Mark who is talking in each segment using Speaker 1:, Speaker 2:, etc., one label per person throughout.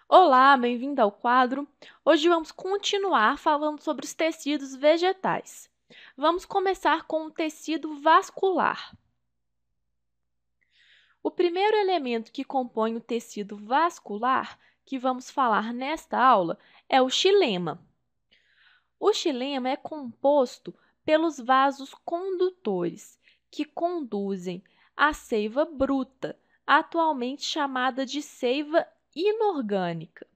Speaker 1: Olá, bem-vindo ao quadro. Hoje vamos continuar falando sobre os tecidos vegetais. Vamos começar com o tecido vascular. O primeiro elemento que compõe o tecido vascular que vamos falar nesta aula é o xilema. O xilema é composto pelos vasos condutores, que conduzem a seiva bruta, atualmente chamada de seiva inorgânica.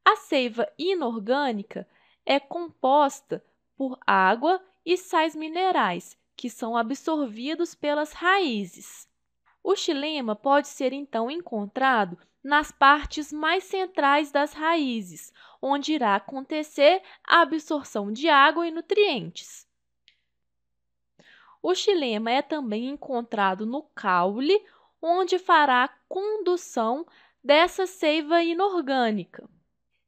Speaker 1: A seiva inorgânica é composta por água e sais minerais, que são absorvidos pelas raízes. O xilema pode ser, então, encontrado nas partes mais centrais das raízes, onde irá acontecer a absorção de água e nutrientes. O xilema é também encontrado no caule, onde fará a condução dessa seiva inorgânica.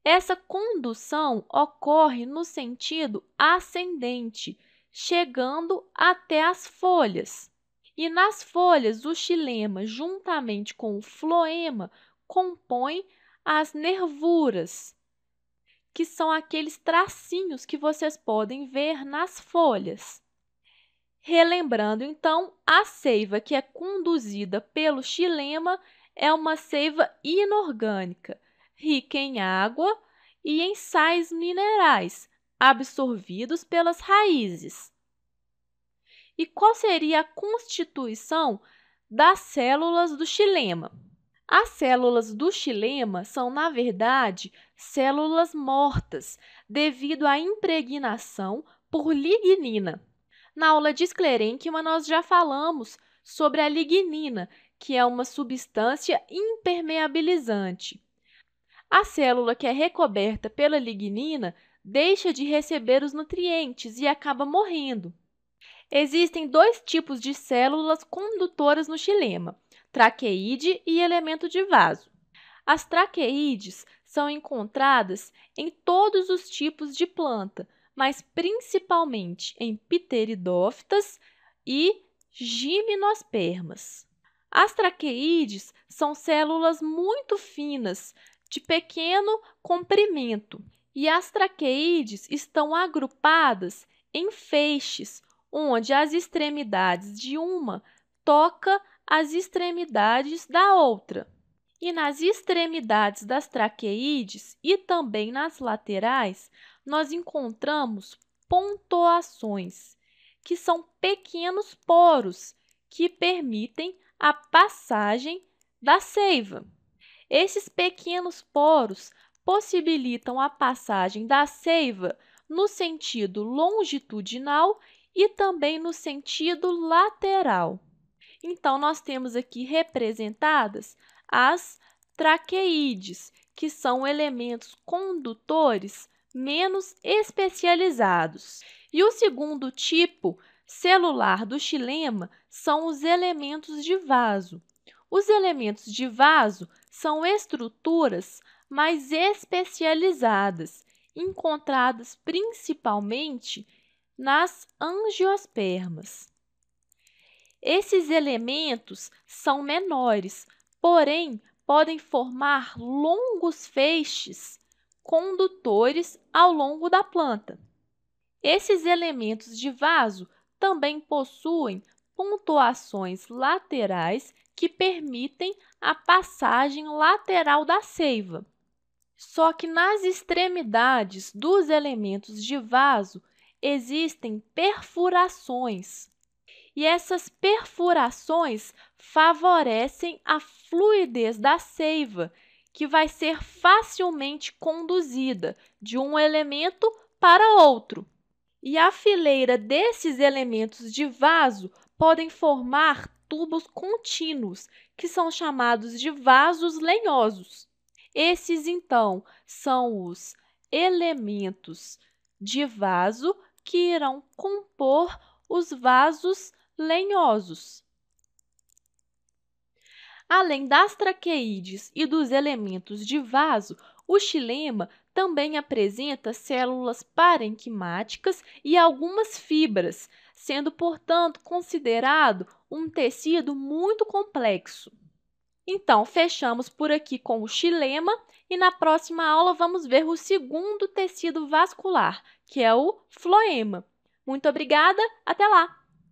Speaker 1: Essa condução ocorre no sentido ascendente, chegando até as folhas. E nas folhas, o xilema, juntamente com o floema, compõe as nervuras, que são aqueles tracinhos que vocês podem ver nas folhas. Relembrando, então, a seiva que é conduzida pelo xilema é uma seiva inorgânica, rica em água e em sais minerais, absorvidos pelas raízes. E qual seria a constituição das células do xilema? As células do xilema são, na verdade, células mortas, devido à impregnação por lignina. Na aula de esclerênquima, nós já falamos sobre a lignina, que é uma substância impermeabilizante. A célula que é recoberta pela lignina deixa de receber os nutrientes e acaba morrendo. Existem dois tipos de células condutoras no xilema, traqueide e elemento de vaso. As traqueides são encontradas em todos os tipos de planta, mas principalmente em pteridófitas e gimnospermas. As traqueides são células muito finas, de pequeno comprimento, e as traqueides estão agrupadas em feixes, onde as extremidades de uma tocam as extremidades da outra. E nas extremidades das traqueides e também nas laterais, nós encontramos pontoações, que são pequenos poros que permitem a passagem da seiva. Esses pequenos poros possibilitam a passagem da seiva no sentido longitudinal e também no sentido lateral. Então, nós temos aqui representadas as traqueides, que são elementos condutores menos especializados. E o segundo tipo celular do xilema são os elementos de vaso. Os elementos de vaso são estruturas mais especializadas, encontradas principalmente nas angiospermas. Esses elementos são menores, porém podem formar longos feixes condutores ao longo da planta. Esses elementos de vaso também possuem pontuações laterais que permitem a passagem lateral da seiva. Só que nas extremidades dos elementos de vaso existem perfurações. E essas perfurações favorecem a fluidez da seiva, que vai ser facilmente conduzida de um elemento para outro. E a fileira desses elementos de vaso podem formar tubos contínuos, que são chamados de vasos lenhosos. Esses, então, são os elementos de vaso que irão compor os vasos lenhosos. Além das traqueides e dos elementos de vaso, o xilema também apresenta células parenquimáticas e algumas fibras, sendo, portanto, considerado um tecido muito complexo. Então, fechamos por aqui com o xilema e na próxima aula vamos ver o segundo tecido vascular, que é o floema. Muito obrigada, até lá!